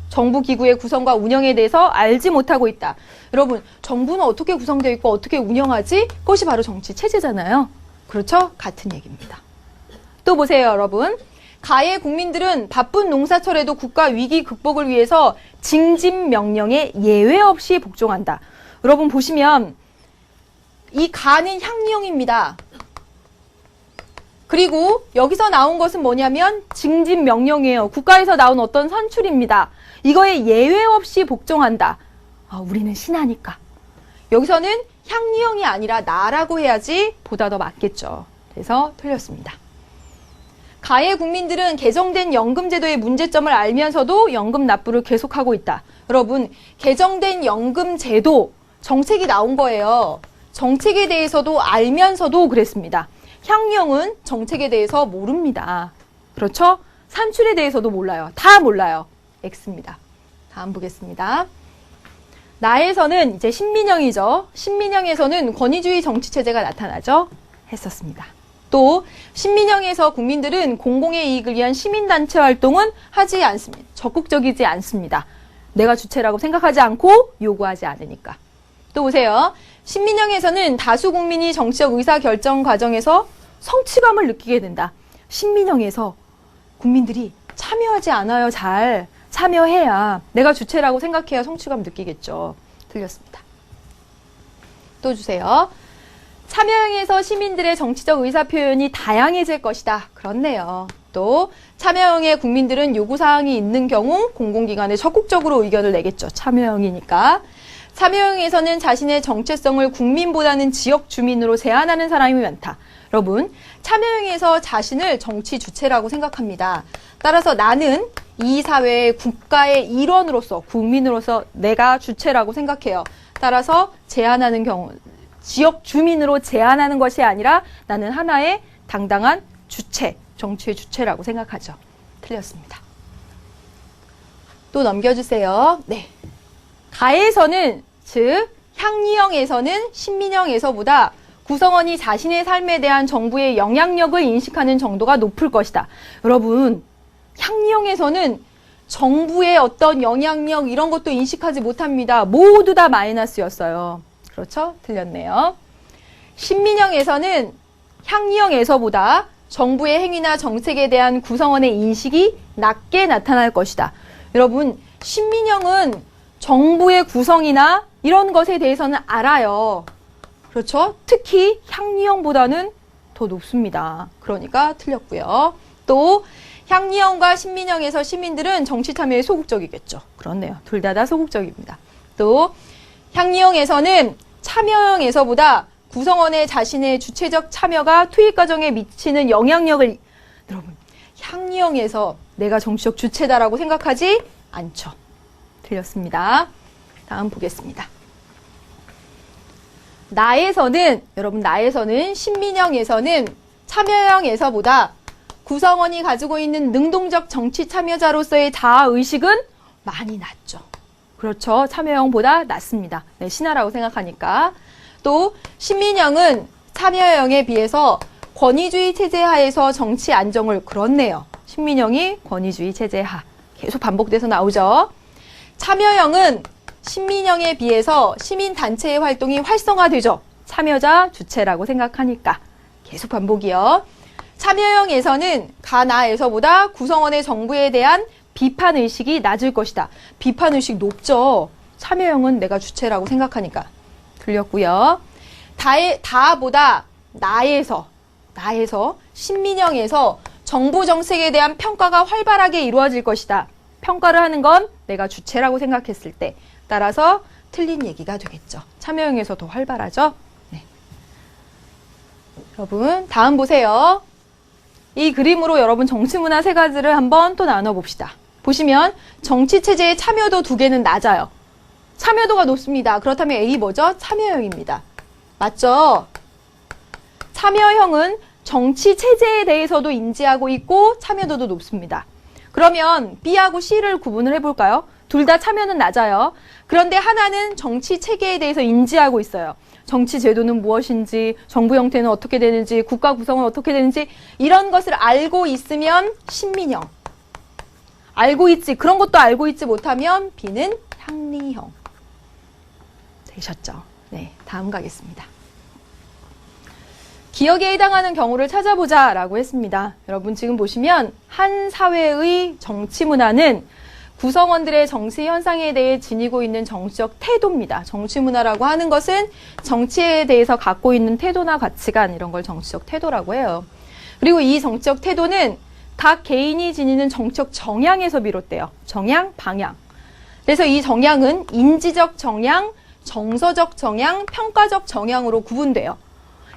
정부 기구의 구성과 운영에 대해서 알지 못하고 있다. 여러분, 정부는 어떻게 구성되어 있고 어떻게 운영하지? 그것이 바로 정치체제잖아요. 그렇죠? 같은 얘기입니다. 또 보세요, 여러분. 가의 국민들은 바쁜 농사철에도 국가 위기 극복을 위해서 징집 명령에 예외 없이 복종한다. 여러분 보시면 이 가는 향리형입니다. 그리고 여기서 나온 것은 뭐냐면 징집 명령이에요. 국가에서 나온 어떤 산출입니다. 이거에 예외 없이 복종한다. 우리는 신하니까. 여기서는 향리형이 아니라 나라고 해야지 보다 더 맞겠죠. 그래서 틀렸습니다. 가의 국민들은 개정된 연금제도의 문제점을 알면서도 연금 납부를 계속하고 있다. 여러분, 개정된 연금제도 정책이 나온 거예요. 정책에 대해서도 알면서도 그랬습니다. 향리형은 정책에 대해서 모릅니다. 그렇죠? 산출에 대해서도 몰라요. 다 몰라요. X입니다. 다음 보겠습니다. 나에서는 이제 신민형이죠. 신민형에서는 권위주의 정치체제가 나타나죠. 했었습니다. 또 신민형에서 국민들은 공공의 이익을 위한 시민단체 활동은 하지 않습니다. 적극적이지 않습니다. 내가 주체라고 생각하지 않고 요구하지 않으니까. 또 보세요. 신민형에서는 다수 국민이 정치적 의사결정 과정에서 성취감을 느끼게 된다. 신민형에서 국민들이 참여하지 않아요. 잘 참여해야 내가 주체라고 생각해야 성취감 느끼겠죠. 틀렸습니다. 또 주세요. 참여형에서 시민들의 정치적 의사표현이 다양해질 것이다. 그렇네요. 또 참여형의 국민들은 요구사항이 있는 경우 공공기관에 적극적으로 의견을 내겠죠. 참여형이니까. 참여형에서는 자신의 정체성을 국민보다는 지역 주민으로 제한하는 사람이 많다. 여러분, 참여형에서 자신을 정치 주체라고 생각합니다. 따라서 나는 이 사회의 국가의 일원으로서, 국민으로서 내가 주체라고 생각해요. 따라서 제한하는 경우, 지역 주민으로 제한하는 것이 아니라 나는 하나의 당당한 주체, 정치의 주체라고 생각하죠. 틀렸습니다. 또 넘겨주세요. 네. 가에서는, 즉 향리형에서는 신민형에서보다 구성원이 자신의 삶에 대한 정부의 영향력을 인식하는 정도가 높을 것이다. 여러분, 향리형에서는 정부의 어떤 영향력 이런 것도 인식하지 못합니다. 모두 다 마이너스였어요. 그렇죠? 틀렸네요. 신민형에서는 향리형에서보다 정부의 행위나 정책에 대한 구성원의 인식이 낮게 나타날 것이다. 여러분, 신민형은 정부의 구성이나 이런 것에 대해서는 알아요. 그렇죠? 특히 향리형보다는 더 높습니다. 그러니까 틀렸고요. 또 향리형과 신민형에서 시민들은 정치 참여에 소극적이겠죠. 그렇네요. 둘 다 소극적입니다. 또 향리형에서는 참여형에서보다 구성원의 자신의 주체적 참여가 투입 과정에 미치는 영향력을 여러분 향령에서 내가 정치적 주체다라고 생각하지 않죠. 틀렸습니다. 다음 보겠습니다. 여러분 나에서는 신민영에서는 참여형에서보다 구성원이 가지고 있는 능동적 정치 참여자로서의 자아의식은 많이 낮죠. 그렇죠. 참여형보다 낮습니다. 네, 신하라고 생각하니까. 또 신민영은 참여형에 비해서 권위주의 체제 하에서 정치 안정을 그렇네요. 신민영이 권위주의 체제 하. 계속 반복돼서 나오죠. 참여형은 신민영에 비해서 시민단체의 활동이 활성화되죠. 참여자 주체라고 생각하니까. 계속 반복이요. 참여형에서는 가나에서보다 구성원의 정부에 대한 비판의식이 낮을 것이다. 비판의식 높죠. 참여형은 내가 주체라고 생각하니까. 틀렸고요. 다보다 나에서 신민영에서 정부 정책에 대한 평가가 활발하게 이루어질 것이다. 평가를 하는 건 내가 주체라고 생각했을 때 따라서 틀린 얘기가 되겠죠. 참여형에서 더 활발하죠. 네. 여러분 다음 보세요. 이 그림으로 여러분 정치문화 세 가지를 한번 또 나눠봅시다. 보시면 정치체제의 참여도 두 개는 낮아요. 참여도가 높습니다. 그렇다면 A 뭐죠? 참여형입니다. 맞죠? 참여형은 정치체제에 대해서도 인지하고 있고 참여도도 높습니다. 그러면 B하고 C를 구분을 해볼까요? 둘 다 참여는 낮아요. 그런데 하나는 정치체계에 대해서 인지하고 있어요. 정치 제도는 무엇인지, 정부 형태는 어떻게 되는지, 국가 구성은 어떻게 되는지 이런 것을 알고 있으면 신민형. 알고 있지, 그런 것도 알고 있지 못하면 B는 향리형. 되셨죠? 네, 다음 가겠습니다. 기억에 해당하는 경우를 찾아보자 라고 했습니다. 여러분 지금 보시면 한 사회의 정치 문화는 구성원들의 정치 현상에 대해 지니고 있는 정치적 태도입니다. 정치 문화라고 하는 것은 정치에 대해서 갖고 있는 태도나 가치관 이런 걸 정치적 태도라고 해요. 그리고 이 정치적 태도는 각 개인이 지니는 정치적 정향에서 비롯돼요. 정향, 방향. 그래서 이 정향은 인지적 정향, 정서적 정향, 평가적 정향으로 구분돼요.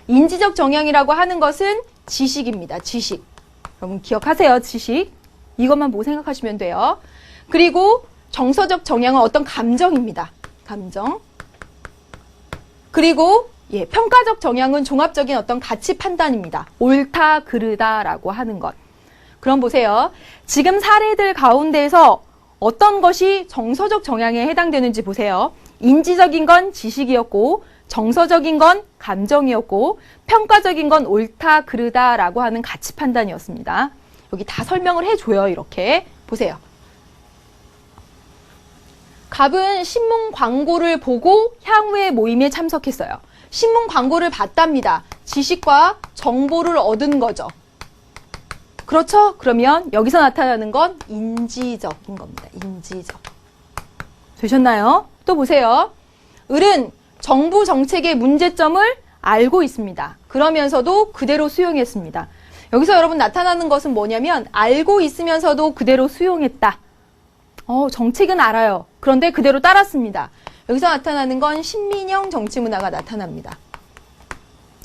인지적 정향이라고 하는 것은 지식입니다. 지식. 여러분 기억하세요. 지식. 이것만 보고 생각하시면 돼요. 그리고 정서적 정향은 어떤 감정입니다. 감정. 그리고 평가적 정향은 종합적인 어떤 가치 판단입니다. 옳다, 그르다라고 하는 것. 그럼 보세요. 지금 사례들 가운데에서 어떤 것이 정서적 정향에 해당되는지 보세요. 인지적인 건 지식이었고 정서적인 건 감정이었고 평가적인 건 옳다, 그르다라고 하는 가치 판단이었습니다. 여기 다 설명을 해줘요. 이렇게 보세요. 갑은 신문 광고를 보고 향후의 모임에 참석했어요. 신문 광고를 봤답니다. 지식과 정보를 얻은 거죠. 그렇죠? 그러면 여기서 나타나는 건 인지적인 겁니다. 인지적. 되셨나요? 또 보세요. 을은 정부 정책의 문제점을 알고 있습니다. 그러면서도 그대로 수용했습니다. 여기서 여러분 나타나는 것은 뭐냐면 알고 있으면서도 그대로 수용했다. 정책은 알아요. 그런데 그대로 따랐습니다. 여기서 나타나는 건 신민형 정치 문화가 나타납니다.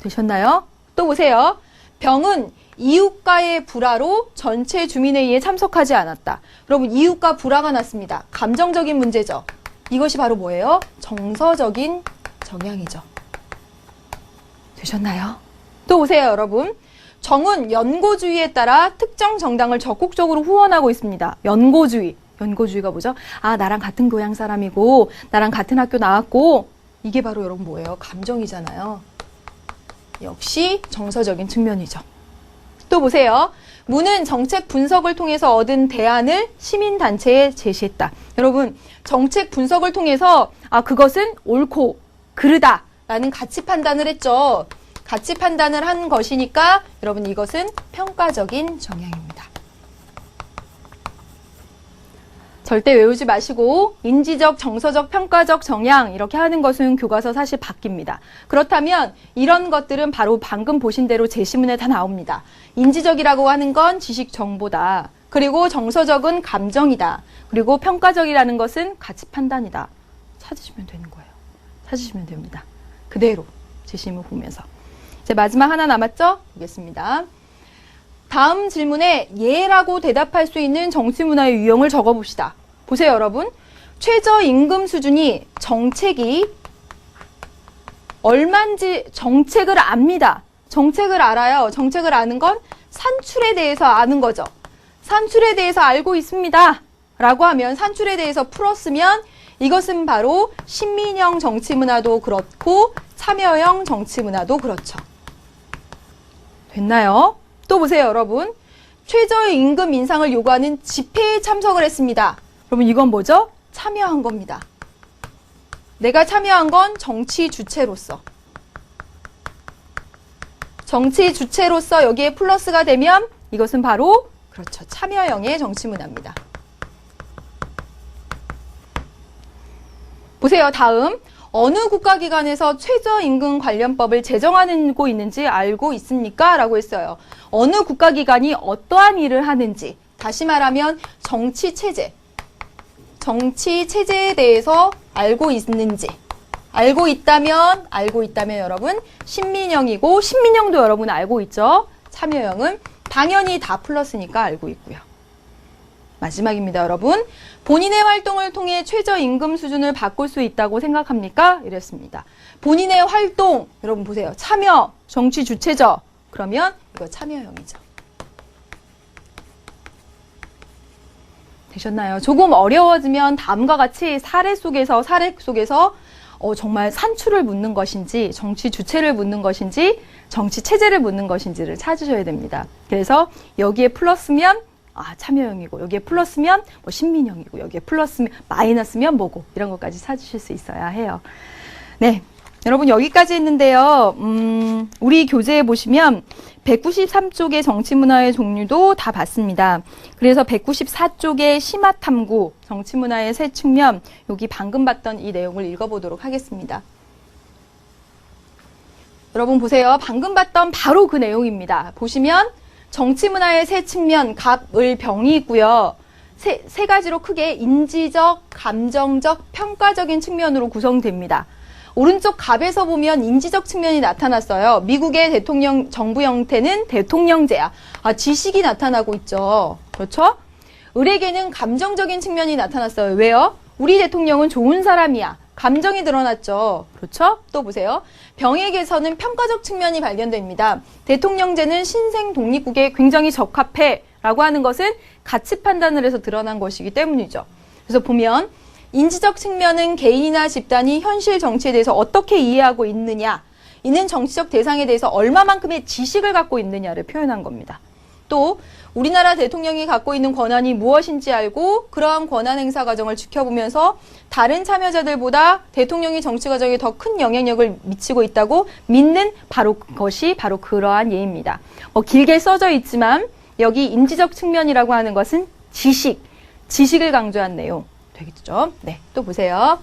되셨나요? 또 보세요. 병은 이웃과의 불화로 전체 주민회의에 참석하지 않았다. 여러분 이웃과 불화가 났습니다. 감정적인 문제죠. 이것이 바로 뭐예요? 정서적인 정향이죠. 되셨나요? 또 보세요, 여러분. 정은 연고주의에 따라 특정 정당을 적극적으로 후원하고 있습니다. 연고주의. 연고주의가 뭐죠? 아, 나랑 같은 교양 사람이고 나랑 같은 학교 나왔고 이게 바로 여러분 뭐예요? 감정이잖아요. 역시 정서적인 측면이죠. 또 보세요. 무는 정책 분석을 통해서 얻은 대안을 시민단체에 제시했다. 여러분 정책 분석을 통해서 그것은 옳고 그르다 라는 가치 판단을 했죠. 가치 판단을 한 것이니까 여러분 이것은 평가적인 정향입니다. 절대 외우지 마시고 인지적, 정서적, 평가적 정향 이렇게 하는 것은 교과서 사실 바뀝니다. 그렇다면 이런 것들은 바로 방금 보신 대로 제시문에 다 나옵니다. 인지적이라고 하는 건 지식 정보다. 그리고 정서적은 감정이다. 그리고 평가적이라는 것은 가치 판단이다. 찾으시면 되는 거예요. 찾으시면 됩니다. 그대로 제시문 보면서. 이제 마지막 하나 남았죠? 보겠습니다. 다음 질문에 예라고 대답할 수 있는 정치문화의 유형을 적어봅시다. 보세요, 여러분. 최저임금 수준이 정책이 얼마인지 정책을 압니다. 정책을 알아요. 정책을 아는 건 산출에 대해서 아는 거죠. 산출에 대해서 알고 있습니다. 라고 하면 산출에 대해서 풀었으면 이것은 바로 신민형 정치문화도 그렇고 참여형 정치문화도 그렇죠. 됐나요? 또 보세요, 여러분. 최저임금 인상을 요구하는 집회에 참석을 했습니다. 여러분, 이건 뭐죠? 참여한 겁니다. 내가 참여한 건 정치 주체로서. 정치 주체로서 여기에 플러스가 되면 이것은 바로 그렇죠. 참여형의 정치문화입니다. 보세요. 다음. 어느 국가기관에서 최저임금 관련법을 제정하고 있는지 알고 있습니까? 라고 했어요. 어느 국가기관이 어떠한 일을 하는지. 다시 말하면 정치체제에 대해서 알고 있는지. 알고 있다면 여러분 신민형이고, 신민형도 여러분 알고 있죠? 참여형은 당연히 다 플러스니까 알고 있고요. 마지막입니다, 여러분. 본인의 활동을 통해 최저임금 수준을 바꿀 수 있다고 생각합니까? 이랬습니다. 본인의 활동, 여러분 보세요. 참여, 정치 주체죠? 그러면 이거 참여형이죠. 되셨나요? 조금 어려워지면 다음과 같이 사례 속에서 정말 산출을 묻는 것인지, 정치 주체를 묻는 것인지, 정치 체제를 묻는 것인지를 찾으셔야 됩니다. 그래서 여기에 플러스면 참여형이고, 여기에 플러스면 뭐 신민형이고, 여기에 플러스면 마이너스면 뭐고, 이런 것까지 찾으실 수 있어야 해요. 네, 여러분 여기까지 했는데요. 우리 교재에 보시면 193쪽의 정치문화의 종류도 다 봤습니다. 그래서 194쪽의 심화탐구, 정치문화의 세 측면, 여기 방금 봤던 이 내용을 읽어보도록 하겠습니다. 여러분 보세요. 방금 봤던 바로 그 내용입니다. 보시면 정치문화의 세 측면, 갑, 을, 병이 있고요. 세 가지로 크게 인지적, 감정적, 평가적인 측면으로 구성됩니다. 오른쪽 갑에서 보면 인지적 측면이 나타났어요. 미국의 정부 형태는 대통령제야. 지식이 나타나고 있죠. 그렇죠? 을에게는 감정적인 측면이 나타났어요. 왜요? 우리 대통령은 좋은 사람이야. 감정이 드러났죠. 그렇죠? 또 보세요. 병에게서는 평가적 측면이 발견됩니다. 대통령제는 신생 독립국에 굉장히 적합해 라고 하는 것은 가치 판단을 해서 드러난 것이기 때문이죠. 그래서 보면 인지적 측면은 개인이나 집단이 현실 정치에 대해서 어떻게 이해하고 있느냐, 이는 정치적 대상에 대해서 얼마만큼의 지식을 갖고 있느냐를 표현한 겁니다. 또 우리나라 대통령이 갖고 있는 권한이 무엇인지 알고 그러한 권한 행사 과정을 지켜보면서 다른 참여자들보다 대통령이 정치 과정에 더 큰 영향력을 미치고 있다고 믿는 그것이 바로 그러한 예입니다. 길게 써져 있지만 여기 인지적 측면이라고 하는 것은 지식을 강조한 내용 되겠죠. 네, 또 보세요.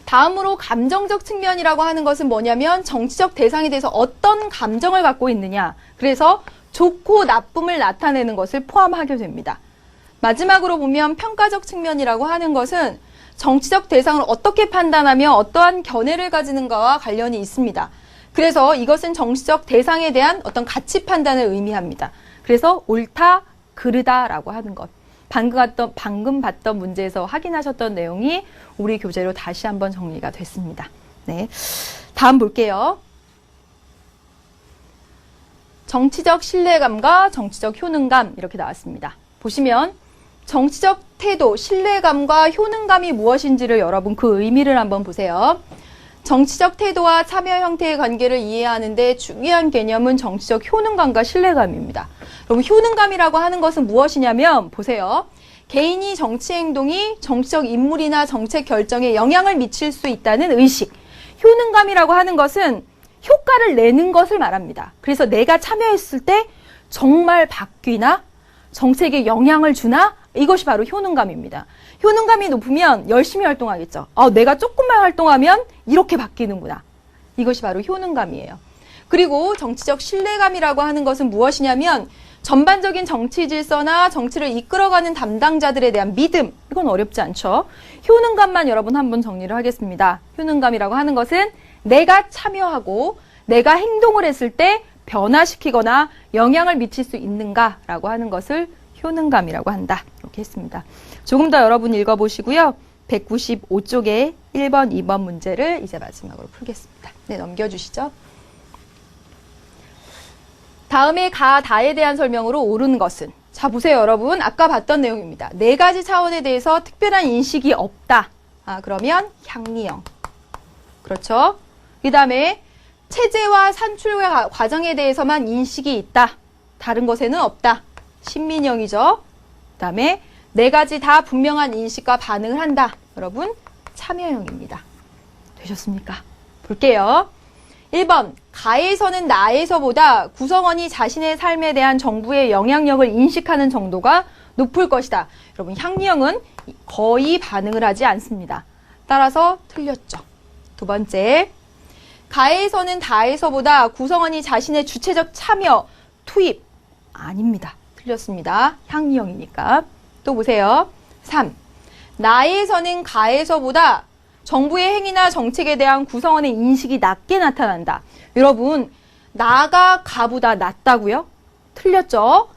다음으로 감정적 측면이라고 하는 것은 뭐냐면 정치적 대상에 대해서 어떤 감정을 갖고 있느냐. 그래서 좋고 나쁨을 나타내는 것을 포함하게 됩니다. 마지막으로 보면 평가적 측면이라고 하는 것은 정치적 대상을 어떻게 판단하며 어떠한 견해를 가지는가와 관련이 있습니다. 그래서 이것은 정치적 대상에 대한 어떤 가치 판단을 의미합니다. 그래서 옳다, 그르다라고 하는 것. 방금 봤던 문제에서 확인하셨던 내용이 우리 교재로 다시 한번 정리가 됐습니다. 네, 다음 볼게요. 정치적 신뢰감과 정치적 효능감 이렇게 나왔습니다. 보시면 정치적 태도, 신뢰감과 효능감이 무엇인지를 여러분 그 의미를 한번 보세요. 정치적 태도와 참여 형태의 관계를 이해하는데 중요한 개념은 정치적 효능감과 신뢰감입니다. 여러분 효능감이라고 하는 것은 무엇이냐면 보세요. 개인이 정치 행동이 정치적 인물이나 정책 결정에 영향을 미칠 수 있다는 의식. 효능감이라고 하는 것은 효과를 내는 것을 말합니다. 그래서 내가 참여했을 때 정말 바뀌나? 정책에 영향을 주나? 이것이 바로 효능감입니다. 효능감이 높으면 열심히 활동하겠죠. 내가 조금만 활동하면 이렇게 바뀌는구나. 이것이 바로 효능감이에요. 그리고 정치적 신뢰감이라고 하는 것은 무엇이냐면 전반적인 정치 질서나 정치를 이끌어가는 담당자들에 대한 믿음. 이건 어렵지 않죠. 효능감만 여러분 한번 정리를 하겠습니다. 효능감이라고 하는 것은 내가 참여하고 내가 행동을 했을 때 변화시키거나 영향을 미칠 수 있는가라고 하는 것을 효능감이라고 한다. 이렇게 했습니다. 조금 더 여러분 읽어보시고요. 195쪽에 1번, 2번 문제를 이제 마지막으로 풀겠습니다. 네, 넘겨주시죠. 다음에 가, 다에 대한 설명으로 옳은 것은? 자, 보세요, 여러분. 아까 봤던 내용입니다. 네 가지 차원에 대해서 특별한 인식이 없다. 그러면 향리형. 그렇죠? 그 다음에 체제와 산출 과정에 대해서만 인식이 있다. 다른 것에는 없다. 신민형이죠. 그 다음에 네 가지 다 분명한 인식과 반응을 한다. 여러분, 참여형입니다. 되셨습니까? 볼게요. 1번, 가에서는 나에서보다 구성원이 자신의 삶에 대한 정부의 영향력을 인식하는 정도가 높을 것이다. 여러분, 향리형은 거의 반응을 하지 않습니다. 따라서 틀렸죠. 두 번째, 가에서는 다에서보다 구성원이 자신의 주체적 참여, 투입, 아닙니다. 틀렸습니다. 향리형이니까. 또 보세요. 3. 나에서는 가에서보다 정부의 행위나 정책에 대한 구성원의 인식이 낮게 나타난다. 여러분, 나가 가보다 낮다고요? 틀렸죠?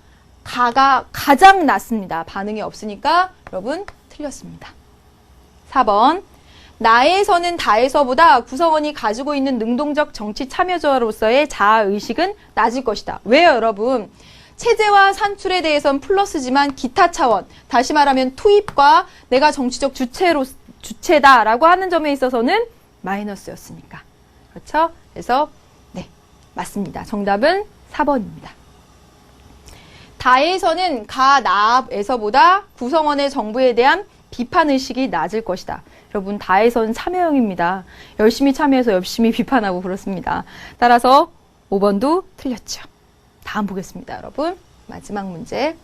가가 가장 낮습니다. 반응이 없으니까 여러분 틀렸습니다. 4번. 나에서는 다에서보다 구성원이 가지고 있는 능동적 정치 참여자로서의 자아의식은 낮을 것이다. 왜요, 여러분? 체제와 산출에 대해서는 플러스지만 기타 차원, 다시 말하면 투입과 내가 정치적 주체다라고 하는 점에 있어서는 마이너스였으니까. 그렇죠? 그래서 네, 맞습니다. 정답은 4번입니다. 다에서는 가, 나에서보다 구성원의 정부에 대한 비판의식이 낮을 것이다. 여러분, 다에서는 참여형입니다. 열심히 참여해서 열심히 비판하고 그렇습니다. 따라서 5번도 틀렸죠. 다음 보겠습니다, 여러분. 마지막 문제.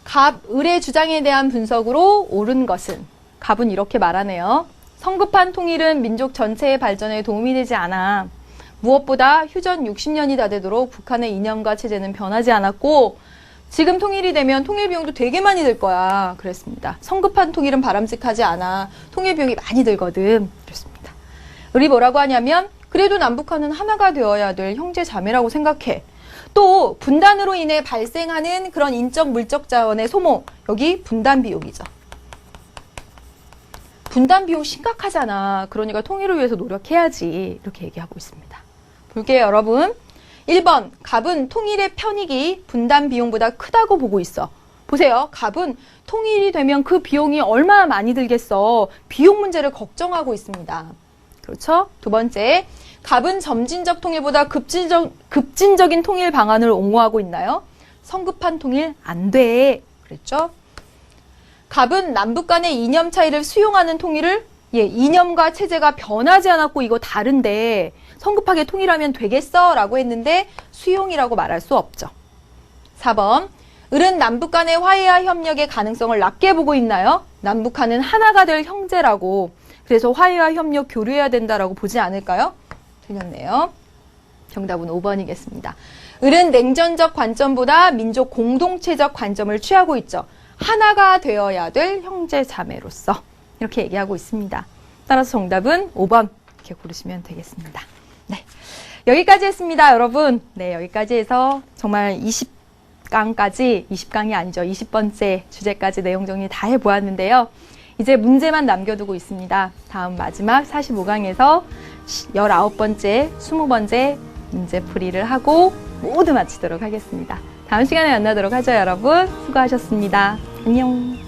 갑, 을의 주장에 대한 분석으로 옳은 것은? 갑은 이렇게 말하네요. 성급한 통일은 민족 전체의 발전에 도움이 되지 않아. 무엇보다 휴전 60년이 다 되도록 북한의 이념과 체제는 변하지 않았고 지금 통일이 되면 통일 비용도 되게 많이 들 거야. 그랬습니다. 성급한 통일은 바람직하지 않아. 통일 비용이 많이 들거든. 그랬습니다. 을이 뭐라고 하냐면 그래도 남북한은 하나가 되어야 될 형제 자매라고 생각해. 또 분단으로 인해 발생하는 그런 인적 물적 자원의 소모. 여기 분단 비용이죠. 분단 비용 심각하잖아. 그러니까 통일을 위해서 노력해야지. 이렇게 얘기하고 있습니다. 볼게요, 여러분. 1번, 갑은 통일의 편익이 분단 비용보다 크다고 보고 있어. 보세요. 갑은 통일이 되면 그 비용이 얼마나 많이 들겠어. 비용 문제를 걱정하고 있습니다. 그렇죠? 두 번째, 갑은 점진적 통일보다 급진적인 통일 방안을 옹호하고 있나요? 성급한 통일 안 돼. 그랬죠? 갑은 남북 간의 이념 차이를 수용하는 통일을 이념과 체제가 변하지 않았고 이거 다른데 성급하게 통일하면 되겠어? 라고 했는데 수용이라고 말할 수 없죠. 4번, 을은 남북 간의 화해와 협력의 가능성을 낮게 보고 있나요? 남북한은 하나가 될 형제라고 그래서 화해와 협력 교류해야 된다라고 보지 않을까요? 틀렸네요. 정답은 5번이겠습니다. 을은 냉전적 관점보다 민족 공동체적 관점을 취하고 있죠. 하나가 되어야 될 형제 자매로서 이렇게 얘기하고 있습니다. 따라서 정답은 5번 이렇게 고르시면 되겠습니다. 네, 여기까지 했습니다, 여러분. 네, 여기까지 해서 정말 20강이 아니죠. 20번째 주제까지 내용 정리 다 해보았는데요. 이제 문제만 남겨두고 있습니다. 다음 마지막 45강에서 19번째, 20번째 문제풀이를 하고 모두 마치도록 하겠습니다. 다음 시간에 만나도록 하죠, 여러분. 수고하셨습니다. 안녕.